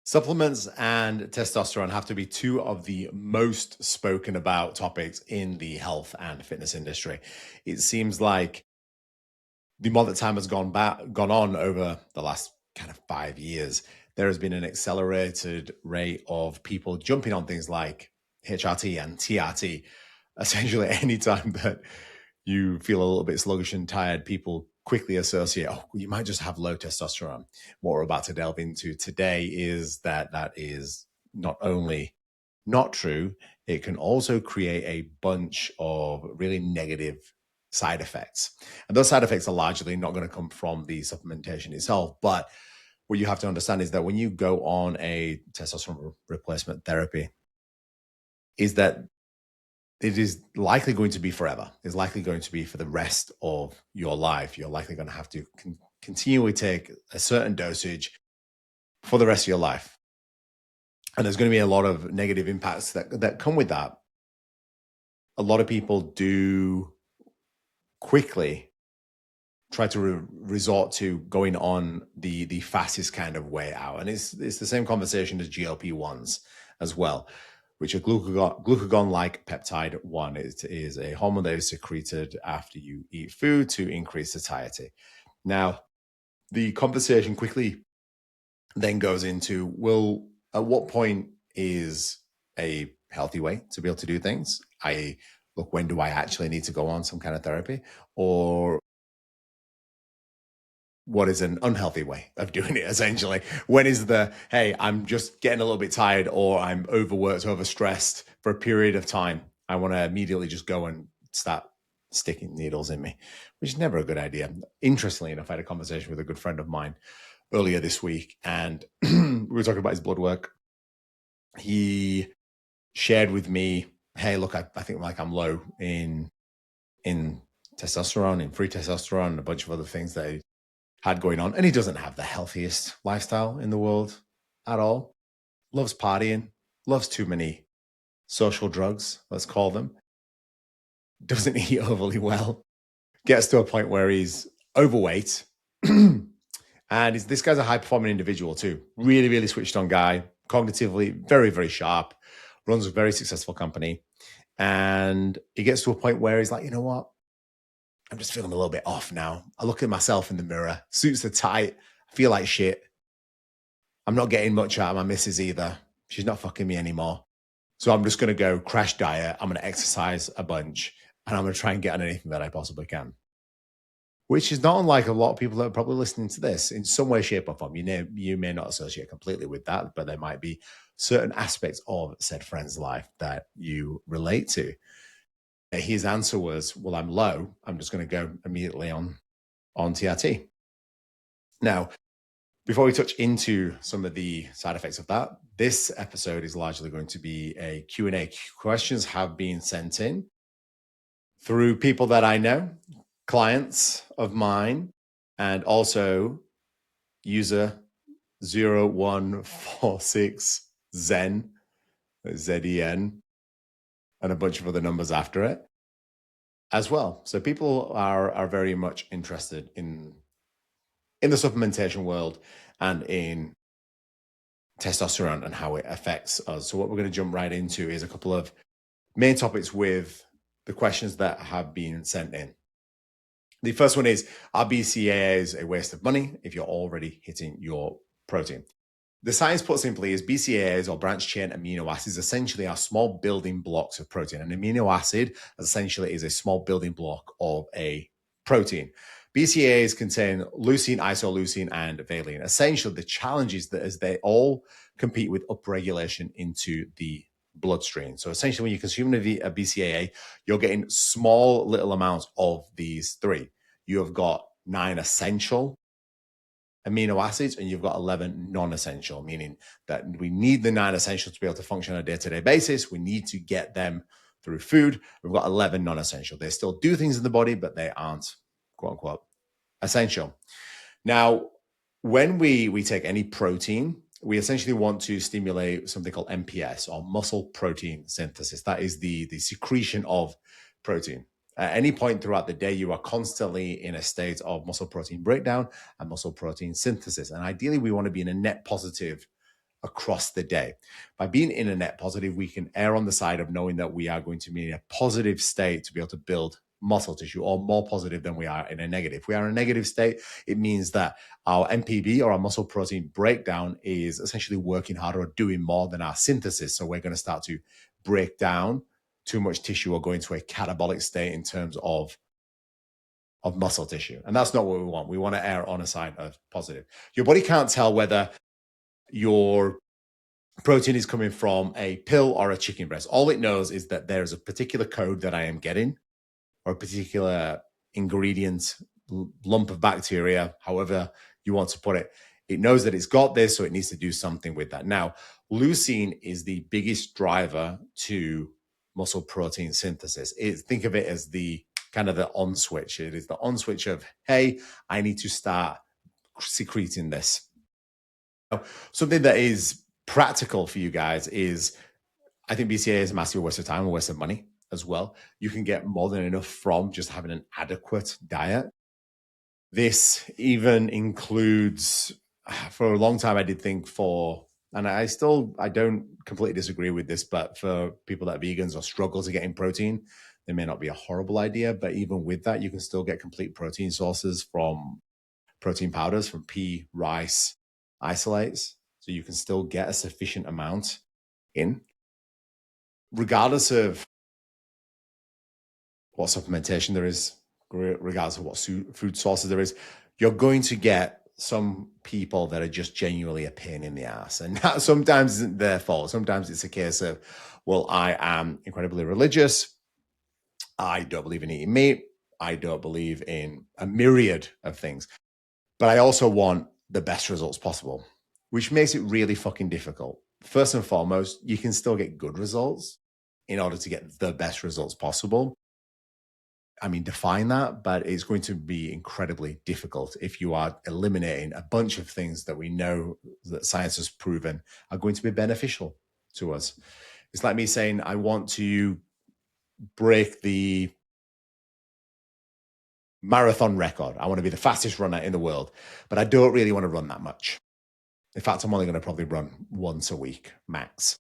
Supplements and testosterone have to be two of the most spoken about topics in the health and fitness industry. It seems like the more that time has gone on over the last kind of 5 years, there has been an accelerated rate of people jumping on things like HRT and TRT. Essentially, anytime that you feel a little bit sluggish and tired, people quickly associate, oh, you might just have low testosterone. What we're about to delve into today is that is not only not true, it can also create a bunch of really negative side effects. And those side effects are largely not going to come from the supplementation itself. But what you have to understand is that when you go on a testosterone replacement therapy, is that it is likely going to be forever. It's likely going to be for the rest of your life. You're likely going to have to continually take a certain dosage for the rest of your life. And there's going to be a lot of negative impacts that come with that. A lot of people do quickly try to resort to going on the fastest kind of way out. And it's the same conversation as GLP-1s as well, which are glucagon-like peptide 1. It is a hormone that is secreted after you eat food to increase satiety. Now, the conversation quickly then goes into, well, at what point is a healthy way to be able to do things? Look, when do I actually need to go on some kind of therapy? Or what is an unhealthy way of doing it, essentially? When is hey, I'm just getting a little bit tired, or I'm overworked, overstressed for a period of time. I want to immediately just go and start sticking needles in me, which is never a good idea. Interestingly enough, I had a conversation with a good friend of mine earlier this week, and we were talking about his blood work. He shared with me, hey, look, I think like I'm low in testosterone, in free testosterone, and a bunch of other things that he had going on. And he doesn't have the healthiest lifestyle in the world at all. Loves partying, loves too many social drugs, let's call them. Doesn't eat overly well. Gets to a point where he's overweight. And this guy's a high-performing individual too. Really, really switched on guy. Cognitively, very, very sharp. Runs a very successful company. And he gets to a point where he's like, you know what? I'm just feeling a little bit off now. I look at myself in the mirror. Suits are tight. I feel like shit. I'm not getting much out of my missus either. She's not fucking me anymore. So I'm just going to go crash diet. I'm going to exercise a bunch. And I'm going to try and get on anything that I possibly can. Which is not unlike a lot of people that are probably listening to this in some way, shape, or form. You may not associate completely with that, but there might be certain aspects of said friend's life that you relate to. His answer was, well, I'm low. I'm just going to go immediately on TRT. Now, before we touch into some of the side effects of that, this episode is largely going to be a Q&A. Questions have been sent in through people that I know, clients of mine, and also user 0146 Zen, Z-E-N, and a bunch of other numbers after it as well. So people are very much interested in the supplementation world and in testosterone and how it affects us. So what we're going to jump right into is a couple of main topics with the questions that have been sent in. The first one is, are BCAAs a waste of money if you're already hitting your protein? The science, put simply, is BCAAs, or branched chain amino acids, essentially are small building blocks of protein. An amino acid essentially is a small building block of a protein. BCAAs contain leucine, isoleucine, and valine. Essentially, the challenge is that as they all compete with upregulation into the bloodstream. So essentially, when you consume a BCAA, you're getting small little amounts of these three. You have got 9 essential amino acids and you've got 11 non-essential, meaning that we need the 9 essentials to be able to function on a day-to-day basis. We need to get them through food. We've got 11 non-essential. They still do things in the body, but they aren't, quote unquote, essential. Now, when we take any protein, we essentially want to stimulate something called MPS, or muscle protein synthesis. That is the secretion of protein. At any point throughout the day, you are constantly in a state of muscle protein breakdown and muscle protein synthesis. And ideally, we want to be in a net positive across the day. By being in a net positive, we can err on the side of knowing that we are going to be in a positive state to be able to build muscle tissue, or more positive than we are in a negative. If we are in a negative state, it means that our MPB, or our muscle protein breakdown, is essentially working harder or doing more than our synthesis. So we're going to start to break down too much tissue or go into a catabolic state in terms of muscle tissue. And that's not what we want. We want to err on a side of positive. Your body can't tell whether your protein is coming from a pill or a chicken breast. All it knows is that there's a particular code that I am getting, or a particular ingredient, lump of bacteria, however you want to put it. It knows that it's got this, so it needs to do something with that. Now, leucine is the biggest driver to muscle protein synthesis. Think of it as the kind of the on switch. It is the on switch of, hey, I need to start secreting this. Now, something that is practical for you guys is, I think BCAA is a massive waste of time and waste of money as well. You can get more than enough from just having an adequate diet. This even includes, for a long time, I did think and I don't completely disagree with this, but for people that are vegans or struggle to get in protein, they may not be a horrible idea. But even with that, you can still get complete protein sources from protein powders, from pea, rice, isolates. So you can still get a sufficient amount in, regardless of what supplementation there is, regardless of what food sources there is. You're going to get some people that are just genuinely a pain in the ass. And that sometimes isn't their fault. Sometimes it's a case of, well, I am incredibly religious. I don't believe in eating meat. I don't believe in a myriad of things. But I also want the best results possible, which makes it really fucking difficult. First and foremost, you can still get good results in order to get the best results possible. I mean, define that, but it's going to be incredibly difficult if you are eliminating a bunch of things that we know that science has proven are going to be beneficial to us. It's like me saying, I want to break the marathon record. I want to be the fastest runner in the world, but I don't really want to run that much. In fact, I'm only going to probably run once a week, max.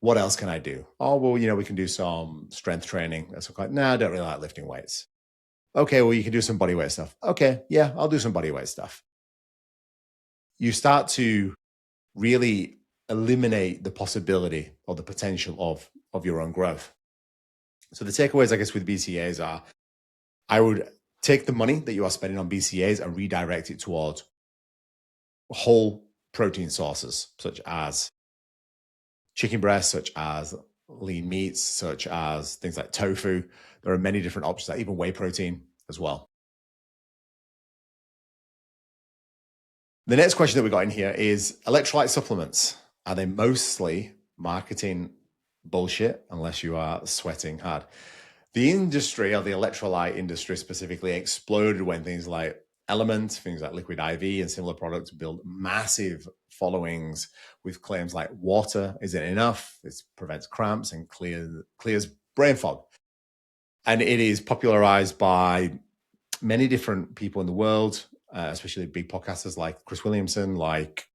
What else can I do? Oh, well, we can do some strength training. That's okay. No, I don't really like lifting weights. Okay, well, you can do some body weight stuff. Okay, yeah, I'll do some body weight stuff. You start to really eliminate the possibility or the potential of your own growth. So the takeaways, I guess, with BCAAs are, I would take the money that you are spending on BCAAs and redirect it towards whole protein sources, such as chicken breast, such as lean meats, such as things like tofu. There are many different options, like even whey protein as well. The next question that we got in here is, electrolyte supplements, are they mostly marketing bullshit unless you are sweating hard? The industry, or the electrolyte industry specifically, exploded when things like Element, things like Liquid IV and similar products build massive followings with claims like water isn't enough, it prevents cramps and clears brain fog. And it is popularized by many different people in the world, especially big podcasters like Chris Williamson, like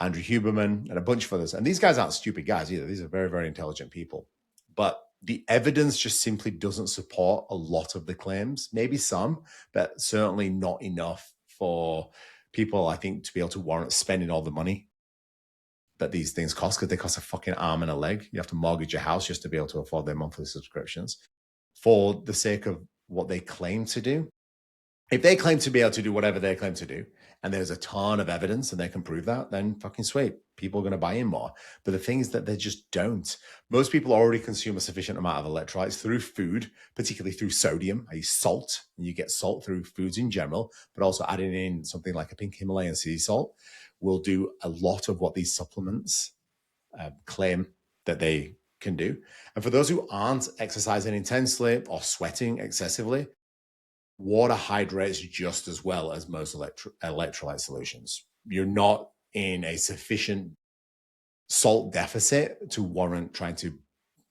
Andrew Huberman, and a bunch of others. And these guys aren't stupid guys either. These are very, very intelligent people. But the evidence just simply doesn't support a lot of the claims. Maybe some, but certainly not enough for people, I think, to be able to warrant spending all the money that these things cost, because they cost a fucking arm and a leg. You have to mortgage your house just to be able to afford their monthly subscriptions for the sake of what they claim to do. If they claim to be able to do whatever they claim to do, and there's a ton of evidence and they can prove that, then fucking sweet. People are going to buy in more. But the thing is that they just don't. Most people already consume a sufficient amount of electrolytes through food, particularly through sodium, i.e. salt. And you get salt through foods in general, but also adding in something like a pink Himalayan sea salt will do a lot of what these supplements claim that they can do. And for those who aren't exercising intensely or sweating excessively, water hydrates just as well as most electrolyte solutions. You're not in a sufficient salt deficit to warrant trying to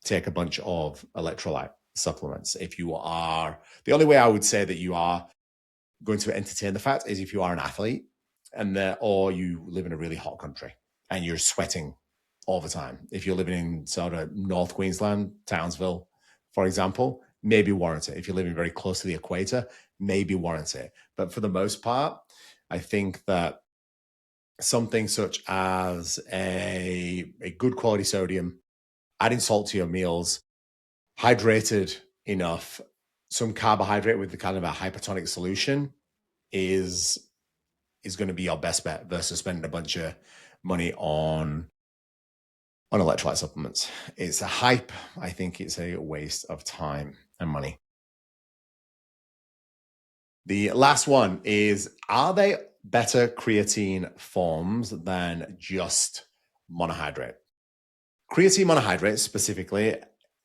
take a bunch of electrolyte supplements. If you are, the only way I would say that you are going to entertain the fact is if you are an athlete or you live in a really hot country. and you're sweating all the time. If you're living in sort of North Queensland, Townsville, for example, maybe warrant it. If you're living very close to the equator, maybe warrant it. But for the most part, I think that something such as a good quality sodium, adding salt to your meals, hydrated enough, some carbohydrate with the kind of a hypertonic solution is going to be your best bet versus spending a bunch of money on electrolyte supplements. It's a hype. I think it's a waste of time and money. The last one is, are they better creatine forms than just monohydrate? Creatine monohydrate specifically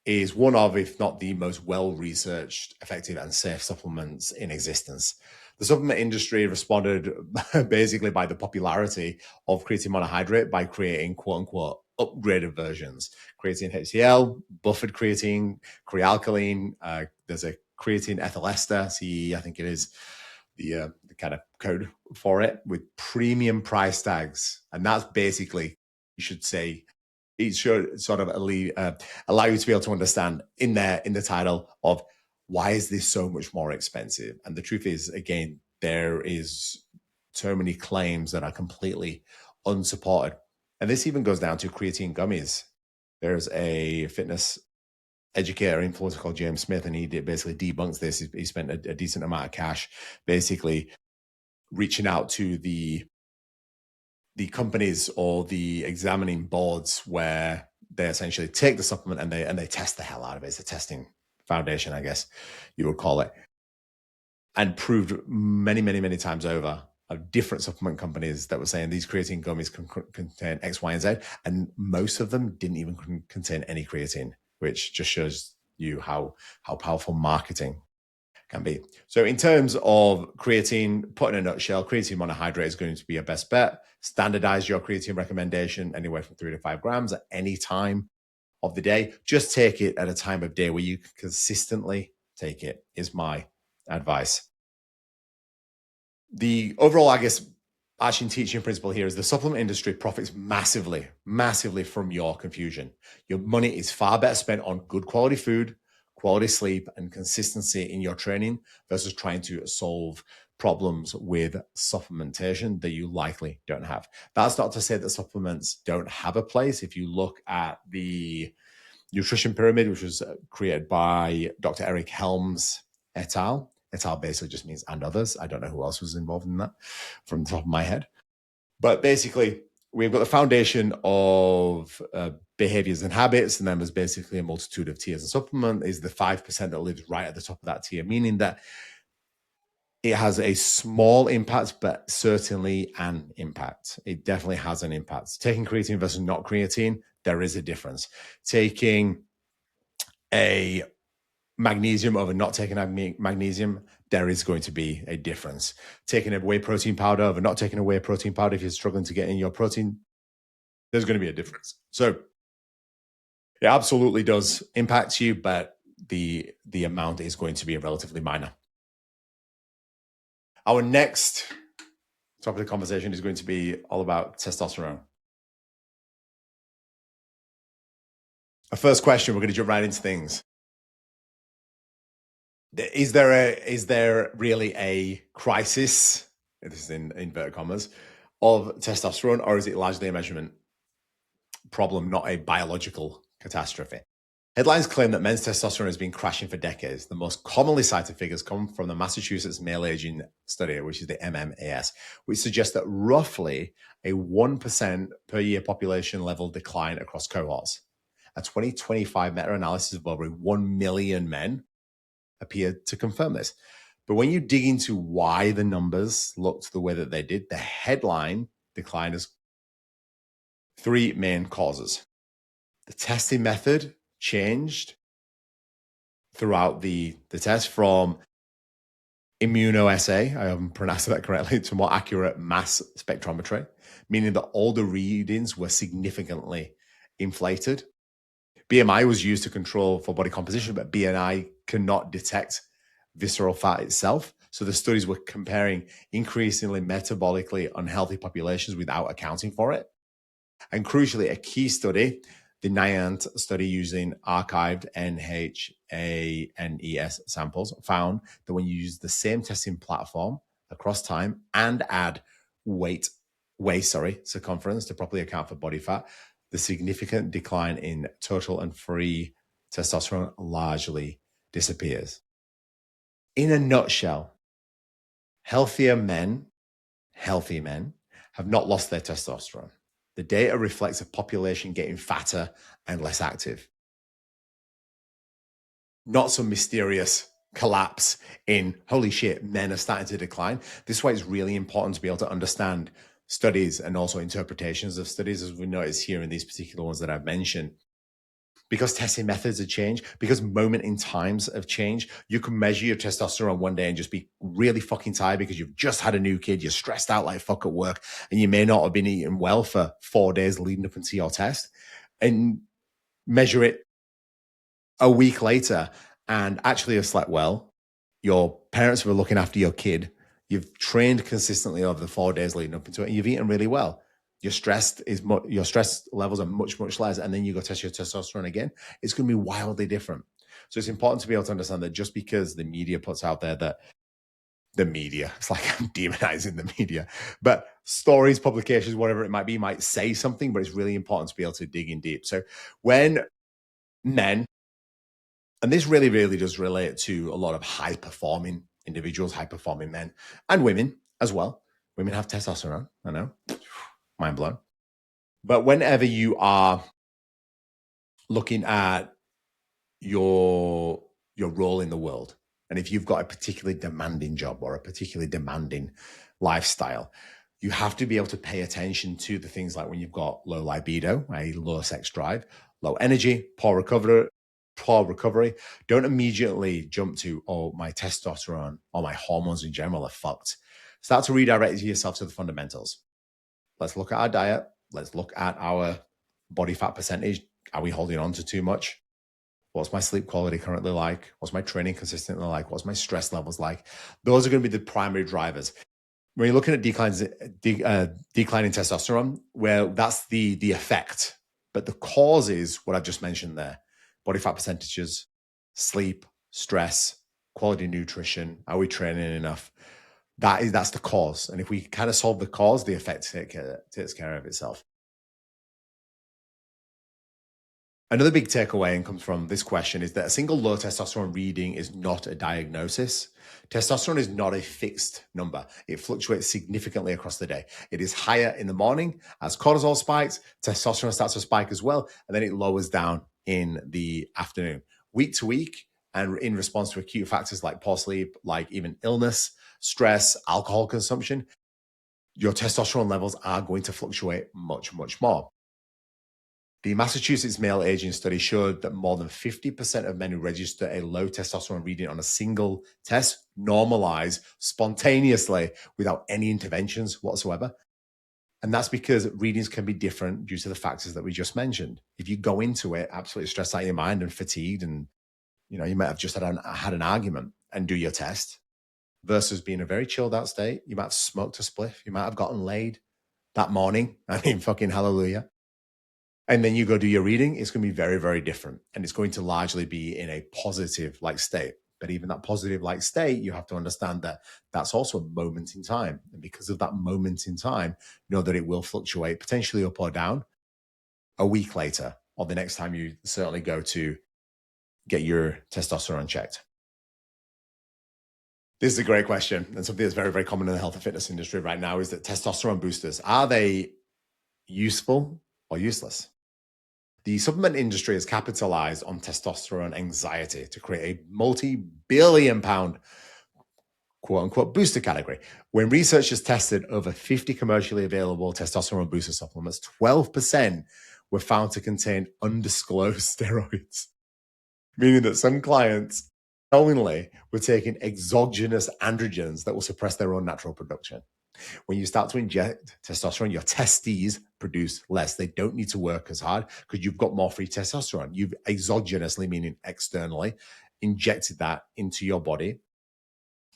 is one of, if not the most well-researched, effective, and safe supplements in existence. The supplement industry responded basically by the popularity of creatine monohydrate by creating quote-unquote upgraded versions. Creatine HCl, buffered creatine, crealkaline, there's a creatine ethyl ester, CE, I think it is, the kind of code for it, with premium price tags. And that's basically, you should say, it should sort of allow you to be able to understand in the title of why is this so much more expensive. And the truth is, again, there is so many claims that are completely unsupported. And this even goes down to creatine gummies. There's a fitness educator, influencer called James Smith, and he basically debunks this. He spent a decent amount of cash basically reaching out to the companies or the examining boards where they essentially take the supplement and they test the hell out of it. It's a testing foundation, I guess you would call it, and proved many, many, many times over of different supplement companies that were saying these creatine gummies contain X, Y, and Z, and most of them didn't even contain any creatine, which just shows you how powerful marketing can be. So in terms of creatine, put in a nutshell, creatine monohydrate is going to be your best bet. Standardize your creatine recommendation anywhere from 3 to 5 grams at any time of the day. Just take it at a time of day where you can consistently take it, is my advice. The overall, I guess, arching teaching principle here is the supplement industry profits massively, massively from your confusion. Your money is far better spent on good quality food, quality sleep, and consistency in your training versus trying to solve problems with supplementation that you likely don't have. That's not to say that supplements don't have a place. If you look at the nutrition pyramid, which was created by Dr. Eric Helms et al. Et al. Basically just means and others. I don't know who else was involved in that from the top of my head. But basically, we've got the foundation of behaviors and habits, and then there's basically a multitude of tiers. And supplement is the 5% that lives right at the top of that tier, meaning that it has a small impact, but certainly an impact. It definitely has an impact. Taking creatine versus not creatine, there is a difference. Taking a magnesium over not taking magnesium, there is going to be a difference. Taking a whey protein powder over not taking a whey protein powder, if you're struggling to get in your protein, there's going to be a difference. So it absolutely does impact you, but the amount is going to be relatively minor. Our next topic of the conversation is going to be all about testosterone. Our first question, we're going to jump right into things. Is there really a crisis, this is in inverted commas, of testosterone, or is it largely a measurement problem, not a biological catastrophe? Headlines claim that men's testosterone has been crashing for decades. The most commonly cited figures come from the Massachusetts Male Aging Study, which is the MMAS, which suggests that roughly a 1% per year population level decline across cohorts. A 2025 meta-analysis of over 1 million men appeared to confirm this. But when you dig into why the numbers looked the way that they did, the headline decline has 3 main causes. The testing method changed throughout the test from immunoassay, I haven't pronounced that correctly, to more accurate mass spectrometry, meaning that all the readings were significantly inflated. BMI was used to control for body composition, but BMI cannot detect visceral fat itself. So the studies were comparing increasingly metabolically unhealthy populations without accounting for it. And crucially, a key study, the NIANT study using archived NHANES samples, found that when you use the same testing platform across time and add waist circumference to properly account for body fat, the significant decline in total and free testosterone largely disappears. In a nutshell, healthy men have not lost their testosterone. The data reflects a population getting fatter and less active. Not some mysterious collapse in, holy shit, men are starting to decline. This is why it's really important to be able to understand studies and also interpretations of studies, as we notice here in these particular ones that I've mentioned. Because testing methods have changed, because moment in times have changed. You can measure your testosterone one day and just be really fucking tired because you've just had a new kid, you're stressed out like fuck at work, and you may not have been eating well for 4 days leading up into your test, and measure it a week later and actually have slept well. Your parents were looking after your kid. You've trained consistently over the 4 days leading up into it, and you've eaten really well. Your stress levels are much, much less. And then you go test your testosterone again. It's going to be wildly different. So it's important to be able to understand that just because the media puts out there that it's like I'm demonizing the media, but stories, publications, whatever it might be, might say something, but it's really important to be able to dig in deep. So when men, and this really, really does relate to a lot of high performing individuals, high performing men and women as well. Women have testosterone, I know. Mind blown. But whenever you are looking at your role in the world, and if you've got a particularly demanding job or a particularly demanding lifestyle, you have to be able to pay attention to the things like when you've got low libido, a low sex drive, low energy, poor recovery. Don't immediately jump to, oh, my testosterone or my hormones in general are fucked. Start to redirect yourself to the fundamentals. Let's look at our diet. Let's look at our body fat percentage. Are we holding on to too much? What's my sleep quality currently like? What's my training consistently like? What's my stress levels like? Those are going to be the primary drivers. When you're looking at declining testosterone, well, that's the effect. But the cause is what I've just mentioned there. Body fat percentages, sleep, stress, quality nutrition. Are we training enough? That's the cause. And if we kind of solve the cause, the effect takes care of itself. Another big takeaway and comes from this question is that a single low testosterone reading is not a diagnosis. Testosterone is not a fixed number. It fluctuates significantly across the day. It is higher in the morning as cortisol spikes, testosterone starts to spike as well, and then it lowers down in the afternoon. Week to week, and in response to acute factors like poor sleep, like even illness, stress, alcohol consumption, your testosterone levels are going to fluctuate much, much more. The Massachusetts male aging study showed that more than 50% of men who register a low testosterone reading on a single test normalize spontaneously without any interventions whatsoever. And that's because readings can be different due to the factors that we just mentioned. If you go into it absolutely stressed out of your mind and fatigued, and you might have just had an argument and do your test, versus being a very chilled out state. You might have smoked a spliff. You might have gotten laid that morning. I mean, fucking hallelujah. And then you go do your reading, it's going to be very, very different. And it's going to largely be in a positive like state. But even that positive like state, you have to understand that that's also a moment in time. And because of that moment in time, know that it will fluctuate potentially up or down a week later, or the next time you certainly go to get your testosterone checked. This is a great question. And something that's very, very common in the health and fitness industry right now is that testosterone boosters, are they useful or useless? The supplement industry has capitalized on testosterone anxiety to create a multi-billion pound quote unquote booster category. When researchers tested over 50 commercially available testosterone booster supplements, 12% were found to contain undisclosed steroids, meaning that some clients knowingly were taking exogenous androgens that will suppress their own natural production. When you start to inject testosterone, your testes produce less. They don't need to work as hard because you've got more free testosterone. You've exogenously, meaning externally, injected that into your body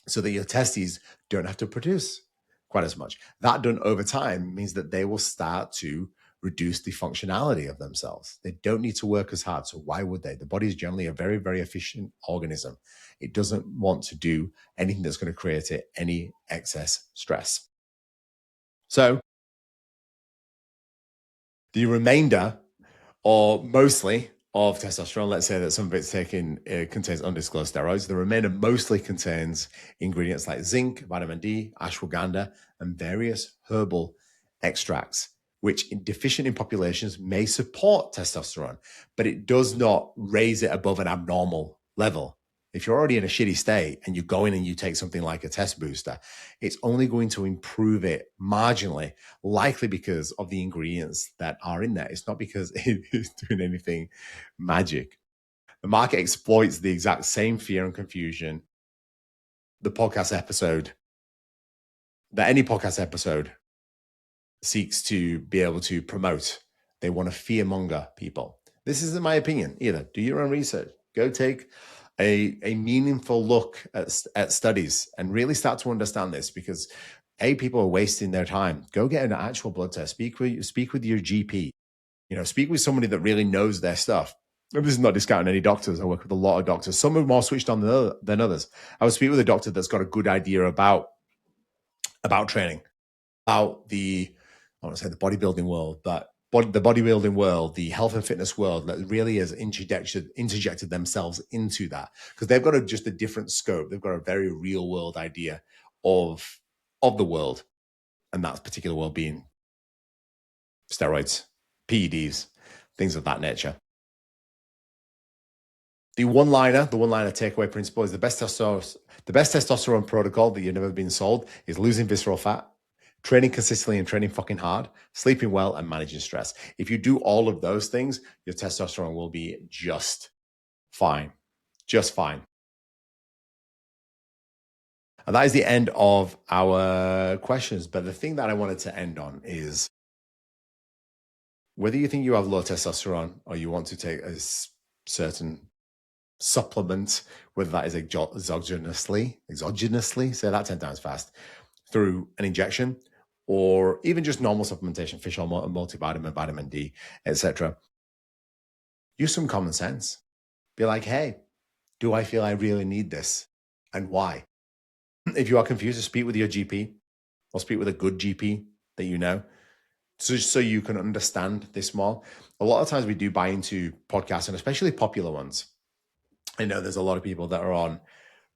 so that your testes don't have to produce quite as much. That done over time means that they will start to reduce the functionality of themselves. They don't need to work as hard. So why would they? The body is generally a very, very efficient organism. It doesn't want to do anything that's going to create it any excess stress. So the remainder, or mostly, of testosterone, let's say that some of it's contains undisclosed steroids. The remainder mostly contains ingredients like zinc, vitamin D, ashwagandha, and various herbal extracts, which deficient in populations may support testosterone, but it does not raise it above an abnormal level. If you're already in a shitty state and you go in and you take something like a test booster, it's only going to improve it marginally, likely because of the ingredients that are in there. It's not because it is doing anything magic. The market exploits the exact same fear and confusion any podcast episode seeks to be able to promote. They want to fearmonger people. This isn't my opinion either. Do your own research. Go take a meaningful look at studies and really start to understand this, because people are wasting their time. Go get an actual blood test. Speak with your GP. Speak with somebody that really knows their stuff. And this is not discounting any doctors. I work with a lot of doctors. Some are more switched on than others. I would speak with a doctor that's got a good idea about training, about the bodybuilding world, but the bodybuilding world, the health and fitness world, that really has interjected themselves into that, because they've got just a different scope. They've got a very real world idea of the world, and that particular world being steroids, PEDs, things of that nature. The one-liner takeaway principle is the best testosterone protocol that you've never been sold is losing visceral fat, training consistently and training fucking hard, sleeping well, and managing stress. If you do all of those things, your testosterone will be just fine. Just fine. And that is the end of our questions. But the thing that I wanted to end on is whether you think you have low testosterone or you want to take a certain supplement, whether that is exogenously, say that 10 times fast, through an injection, or even just normal supplementation, fish oil, multivitamin, vitamin D, etc. Use some common sense. Be like, hey, do I feel I really need this? And why? If you are confused, speak with your GP, or speak with a good GP that you know, so you can understand this more. A lot of times we do buy into podcasts, and especially popular ones. I know there's a lot of people that are on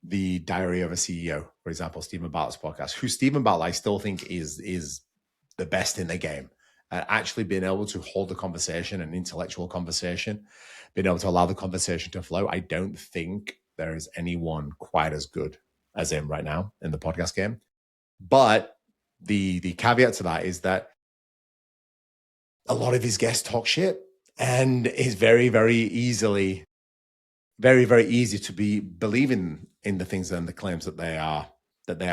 the Diary of a CEO, for example, Stephen Bartlett's podcast, who Stephen Bartlett I still think is the best in the game at actually being able to hold the conversation, an intellectual conversation, being able to allow the conversation to flow. I don't think there is anyone quite as good as him right now in the podcast game. But the caveat to that is that a lot of his guests talk shit, and it's very, very easy to be believing in the things and the claims that they are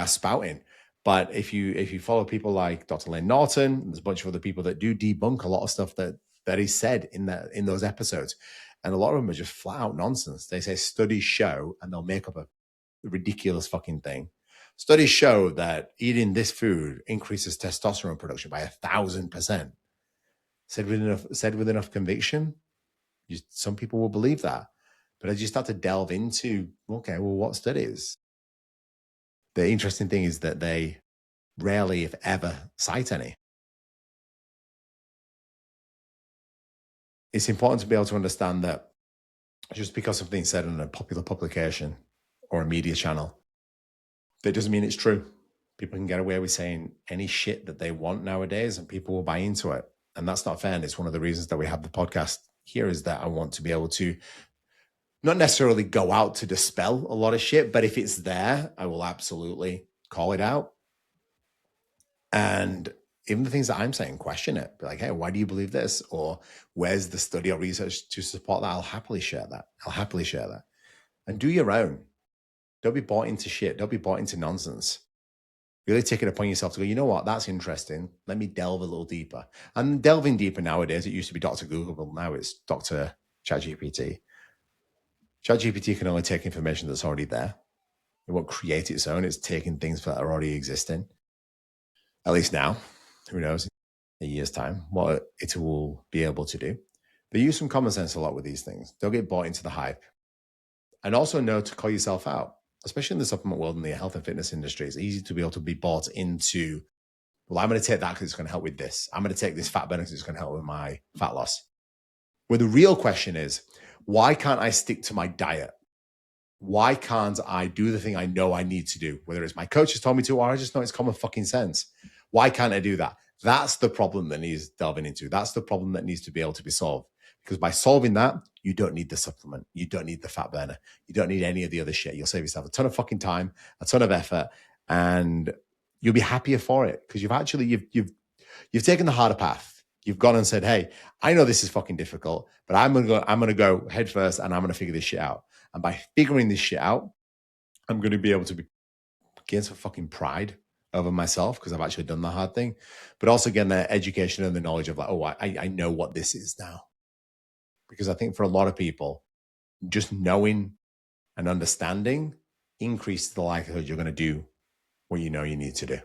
spouting. But if you follow people like Dr. Lane Norton, there's a bunch of other people that do debunk a lot of stuff that is said in those episodes, and a lot of them are just flat out nonsense. They say studies show, and they'll make up a ridiculous fucking thing. Studies show that eating this food increases testosterone production by 1,000%. Said with enough conviction, some people will believe that. But as you start to delve into, okay, well, what studies? The interesting thing is that they rarely, if ever, cite any. It's important to be able to understand that just because something's said in a popular publication or a media channel, that doesn't mean it's true. People can get away with saying any shit that they want nowadays, and people will buy into it. And that's not fair. And it's one of the reasons that we have the podcast here, is that I want to be able to not necessarily go out to dispel a lot of shit, but if it's there, I will absolutely call it out. And even the things that I'm saying, question it. Be like, hey, why do you believe this? Or where's the study or research to support that? I'll happily share that. And do your own. Don't be bought into shit. Don't be bought into nonsense. Really take it upon yourself to go, you know what, that's interesting. Let me delve a little deeper. And delving deeper nowadays, it used to be Dr. Google, but now it's Dr. ChatGPT. ChatGPT can only take information that's already there. It won't create its own. It's taking things that are already existing. At least now. Who knows? a year's time, what it will be able to do. But use some common sense a lot with these things. Don't get bought into the hype. And also know to call yourself out, especially in the supplement world and the health and fitness industry. It's easy to be able to be bought into, well, I'm going to take that because it's going to help with this. I'm going to take this fat burner because it's going to help with my fat loss. Where the real question is, why can't I stick to my diet? Why can't I do the thing I know I need to do? Whether it's my coach has told me to, or I just know it's common fucking sense. Why can't I do that? That's the problem that needs delving into. That's the problem that needs to be able to be solved. Because by solving that, you don't need the supplement. You don't need the fat burner. You don't need any of the other shit. You'll save yourself a ton of fucking time, a ton of effort, and you'll be happier for it. Because you've taken the harder path. You've gone and said, hey, I know this is fucking difficult, but I'm gonna go head first and I'm gonna figure this shit out. And by figuring this shit out, I'm gonna be able to gain some fucking pride over myself because I've actually done the hard thing, but also getting the education and the knowledge of like, oh, I know what this is now. Because I think for a lot of people, just knowing and understanding increases the likelihood you're going to do what you know you need to do.